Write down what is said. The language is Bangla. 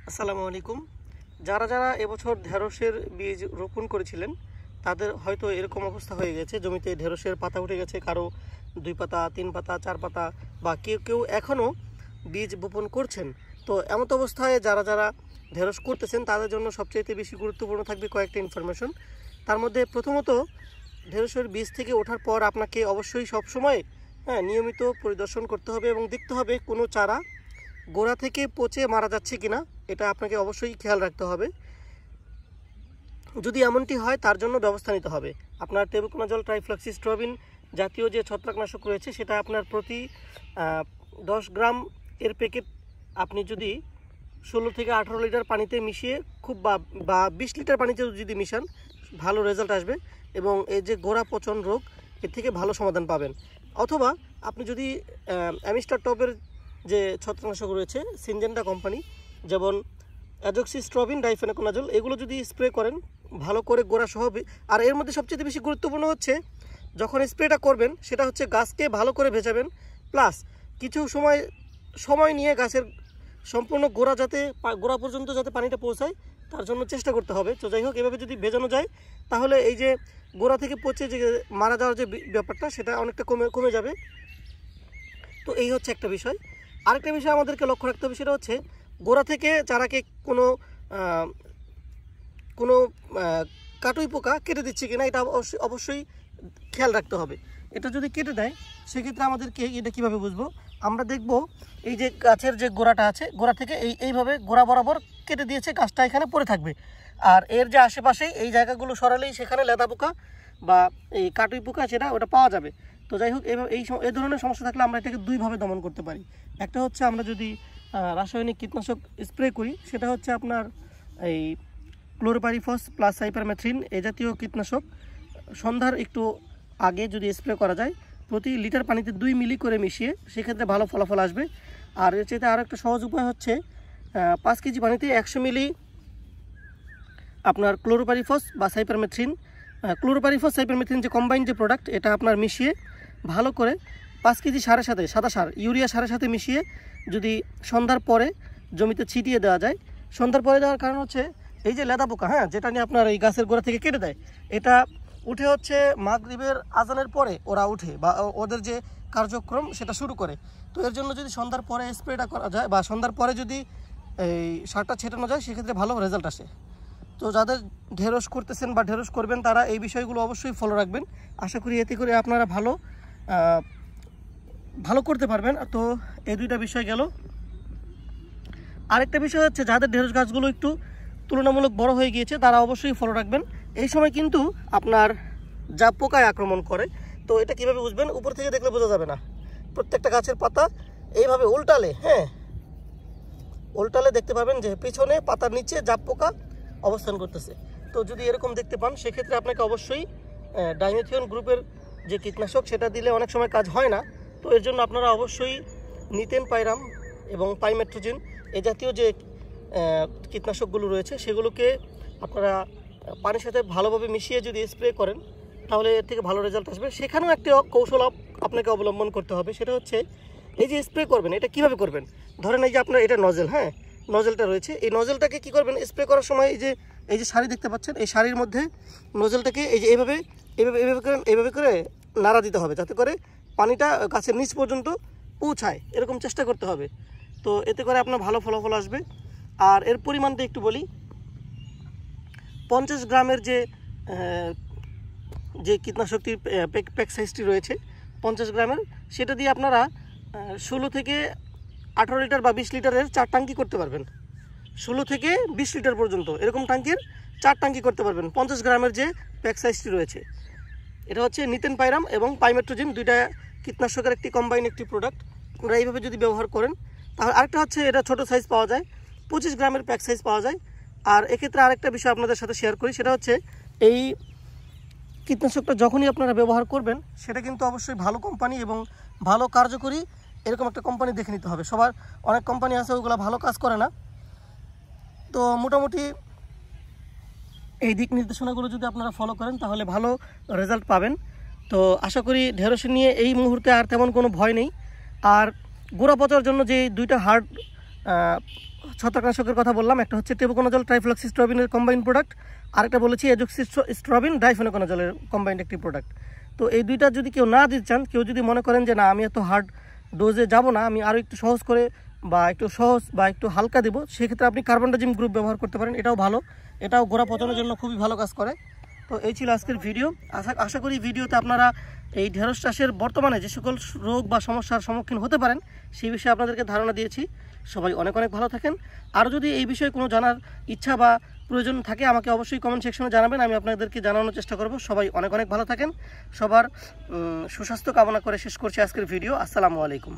আসসালামু আলাইকুম। যারা যারা এবছর ঢেঁড়সের বীজ রোপণ করেছিলেন তাদের হয়তো এরকম অবস্থা হয়ে গেছে, জমিতে ঢেঁড়সের পাতা উঠে গেছে, কারো 2 পাতা 3 পাতা 4 পাতা, বা কেউ কেউ এখনও বীজ বপন করছেন। তো এমত অবস্থায় যারা যারা ঢেঁড়স করতেছেন তাদের জন্য সবচেয়ে বেশি গুরুত্বপূর্ণ থাকবে কয়েকটা ইনফরমেশন। তার মধ্যে প্রথমত, ঢেঁড়সের বীজ থেকে ওঠার পর আপনাকে অবশ্যই সবসময় নিয়মিত পরিদর্শন করতে হবে এবং দেখতে হবে কোনো চারা গোড়া থেকে পচে মারা যাচ্ছে কিনা, এটা আপনাকে অবশ্যই খেয়াল রাখতে হবে। যদি এমনটি হয় তার জন্য ব্যবস্থা নিতে হবে। আপনার টেবুকোনাজল ট্রাইফ্লক্সিস্ট্রবিন জাতীয় যে ছত্রাকনাশক রয়েছে সেটা আপনার প্রতি 10 গ্রাম এর প্যাকেট আপনি যদি 16 থেকে 18 লিটার পানিতে মিশিয়ে বা 20 লিটার পানিতে যদি মিশান ভালো রেজাল্ট আসবে এবং এই যে গোড়া পচন রোগ এর থেকে ভালো সমাধান পাবেন। অথবা আপনি যদি অ্যামিস্টার টপের যে ছত্রাকনাশক রয়েছে সিনজেন্টা কোম্পানি, যেমন অ্যাজোক্সিস্ট্রবিন ডাইফেনাকোনাজল, এগুলো যদি স্প্রে করেন ভালো করে গোড়া সহ। আর এর মধ্যে সবচেয়ে বেশি গুরুত্বপূর্ণ হচ্ছে যখন স্প্রেটা করবেন সেটা হচ্ছে গাছকে ভালো করে ভেজাবেন, প্লাস কিছু সময় নিয়ে গাছের সম্পূর্ণ গোড়া পর্যন্ত যাতে পানিটা পৌঁছায় তার জন্য চেষ্টা করতে হবে। তো যাই হোক, এভাবে যদি ভেজানো যায় তাহলে এই যে গোড়া থেকে পচে যে মারা যাওয়ার যে ব্যাপারটা সেটা অনেকটা কমে যাবে। তো এই হচ্ছে একটা বিষয়। আরেকটা বিষয় আমাদেরকে লক্ষ্য রাখতে হবে, সেটা হচ্ছে গোড়া থেকে চারাকে কোনো কাটুই পোকা কেটে দিচ্ছে কিনা, এটা অবশ্যই খেয়াল রাখতে হবে। এটা যদি কেটে দেয় সেক্ষেত্রে আমাদেরকে এটা কীভাবে বুঝবো? আমরা দেখব এই যে গাছের যে গোড়াটা আছে, গোড়া থেকে এইভাবে গোড়া বরাবর কেটে দিয়েছে, গাছটা এখানে পড়ে থাকবে। আর এর যে আশেপাশেই এই জায়গাগুলো সরালেই সেখানে লেদা পোকা বা এই কাটুই পোকা ওটা পাওয়া যাবে। তো যাই হোক, এই ধরনের সমস্যা থাকলে আমরা এটাকে দুইভাবে দমন করতে পারি। একটা হচ্ছে আমরা যদি রাসায়নিক কীটনাশক স্প্রে করি, সেটা হচ্ছে আপনার এই ক্লোরোপাইরিফস প্লাস সাইপারমেথ্রিন এই জাতীয় কীটনাশক সন্ধ্যার একটু আগে যদি স্প্রে করা যায় প্রতি লিটার পানিতে 2 মিলি করে মিশিয়ে, সেক্ষেত্রে ভালো ফলাফল আসবে। আর এর চাইতে আরও একটা সহজ উপায় হচ্ছে 5 কেজি পানিতে 100 মিলি আপনার ক্লোরোপাইরিফস বা সাইপারমেথ্রিন, ক্লোরোপাইরিফস সাইপারমেথ্রিন যে কম্বাইন্ড যে প্রোডাক্ট, এটা আপনার মিশিয়ে ভালো করে 5 কেজি সারের সাথে, সাদা সার ইউরিয়া সারের সাথে মিশিয়ে যদি সন্ধ্যার পরে জমিতে ছিটিয়ে দেওয়া যায়। সন্ধ্যার পরে দেওয়ার কারণ হচ্ছে এই যে লেদা পোকা যেটা নিয়ে আপনার এই গাছের গোড়া থেকে কেটে দেয়, এটা উঠে হচ্ছে মাগরিবের আজানের পরে ওরা উঠে বা ওদের যে কার্যক্রম সেটা শুরু করে। তো এর জন্য যদি সন্ধ্যার পরে স্প্রেটা করা যায় বা সন্ধ্যার পরে যদি এই সারটা ছেটানো যায় সেক্ষেত্রে ভালো রেজাল্ট আসে। তো যাদের ঢেঁড়স করতেছেন বা ঢেঁড়স করবেন তারা এই বিষয়গুলো অবশ্যই ফলো রাখবেন। আশা করি এতে করে আপনারা ভালো করতে পারবেন। তো এই দুইটা বিষয় গেল। আরেকটা বিষয় হচ্ছে যাদের ঢেঁড়স গাছগুলো একটু তুলনামূলক বড় হয়ে গিয়েছে তারা অবশ্যই ফলো রাখবেন। এই সময় কিন্তু আপনার যা পোকায় আক্রমণ করে, তো এটা কিভাবে বুঝবেন? উপর থেকে দেখলে বোঝা যাবে না। প্রত্যেকটা গাছের পাতা এইভাবে উল্টালে দেখতে পাবেন যে পিছনে পাতার নিচে জাপ পোকা অবস্থান করতেছে। তো যদি এরকম দেখতে পান সেক্ষেত্রে আপনাকে অবশ্যই ডাইমেথিয়ন গ্রুপের যে কীটনাশক সেটা দিলে অনেক সময় কাজ হয় না। তো এর জন্য আপনারা অবশ্যই নিতেন পাইরাম এবং পাইমেট্রোজিন এই জাতীয় যে কীটনাশকগুলো রয়েছে সেগুলোকে আপনারা পানির সাথে ভালোভাবে মিশিয়ে যদি স্প্রে করেন তাহলে এর থেকে ভালো রেজাল্ট আসবে। সেখানেও একটি কৌশল আপনাকে অবলম্বন করতে হবে, সেটা হচ্ছে এই যে স্প্রে করবেন এটা কিভাবে করবেন। ধরেন এই যে আপনার এটা নজেল, নজেলটা রয়েছে, এই নজেলটাকে কি করবেন? স্প্রে করার সময় এই যে শাড়ি দেখতে পাচ্ছেন, এই শাড়ির মধ্যে নজেলটাকে এই যে এইভাবে করে নাড়া দিতে হবে যাতে করে পানিটা গাছের নিচ পর্যন্ত পৌঁছায়, এরকম চেষ্টা করতে হবে। তো এতে করে আপনার ভালো ফলাফল আসবে। আর এর পরিমাণটা একটু বলি, 50 গ্রামের যে কীটনাশকটির প্যাক সাইজটি রয়েছে 50 গ্রামের, সেটা দিয়ে আপনারা 16 থেকে 18 লিটার বা 20 লিটারের 4 ট্যাঙ্কি করতে পারবেন। 16 থেকে 20 লিটার পর্যন্ত এরকম ট্যাঙ্কির 4 ট্যাঙ্কি করতে পারবেন 50 গ্রামের যে প্যাক সাইজটি রয়েছে। এটা হচ্ছে নিতেন পাইরাম এবং পাইমেট্রোজিন, দুইটা কীটনাশকের একটি কম্বাইন একটি প্রোডাক্ট। আপনারা এইভাবে যদি ব্যবহার করেন তাহলে। আরেকটা হচ্ছে এটা ছোটো সাইজ পাওয়া যায়, 25 গ্রামের প্যাক সাইজ পাওয়া যায়। আর এক্ষেত্রে আরেকটা বিষয় আপনাদের সাথে শেয়ার করি, সেটা হচ্ছে এই কীটনাশকটা যখনই আপনারা ব্যবহার করবেন সেটা কিন্তু অবশ্যই ভালো কোম্পানি এবং ভালো কার্যকরী এরকম একটা কোম্পানি দেখে নিতে হবে। অনেক কোম্পানি আছে ওগুলো ভালো কাজ করে না। তো মোটামুটি এই দিক নির্দেশনাগুলো যদি আপনারা ফলো করেন তাহলে ভালো রেজাল্ট পাবেন। তো আশা করি ঢেঁড়স নিয়ে এই মুহূর্তে আর তেমন কোনো ভয় নেই। আর গোড়া পচার জন্য যে 2টা হার্ড ছত্রাকনাশকের কথা বললাম, একটা হচ্ছে টেবুকোনাজল ট্রাইফ্লক্সিস্ট্রবিনের কম্বাইন্ড প্রোডাক্ট, আরেকটা বলেছি এজোক্সিস্ট্রবিন ডাইফেনোকোনাজলের কম্বাইন্ড একটি প্রোডাক্ট। তো এই দুইটা যদি কেউ না দিতে চান, কেউ যদি মনে করেন যে না আমি এত হার্ড ডোজে যাব না, আমি আরও একটু সহজ করে বা একটু হালকা দেবো, সেক্ষেত্রে আপনি কার্বনডাজিম গ্রুপ ব্যবহার করতে পারেন। এটাও ভালো, এটাও গোড়া পচনের জন্য খুবই ভালো কাজ করে। তো এই ছিল আজকের ভিডিও। আশা করি ভিডিওতে আপনারা এই ঢেঁড়স চাষের বর্তমানে যে সকল রোগ বা সমস্যার সম্মুখীন হতে পারেন সেই বিষয়ে আপনাদেরকে ধারণা দিয়েছি। সবাই অনেক ভালো থাকেন। আর যদি এই বিষয়ে কোনো জানার ইচ্ছা বা প্রয়োজন থাকে আমাকে অবশ্যই কমেন্ট সেকশনে জানাবেন, আমি আপনাদেরকে জানানোর চেষ্টা করব। সবাই অনেক ভালো থাকেন। সবার সুস্বাস্থ্য কামনা করে শেষ করছি আজকের ভিডিও। আসসালামু আলাইকুম।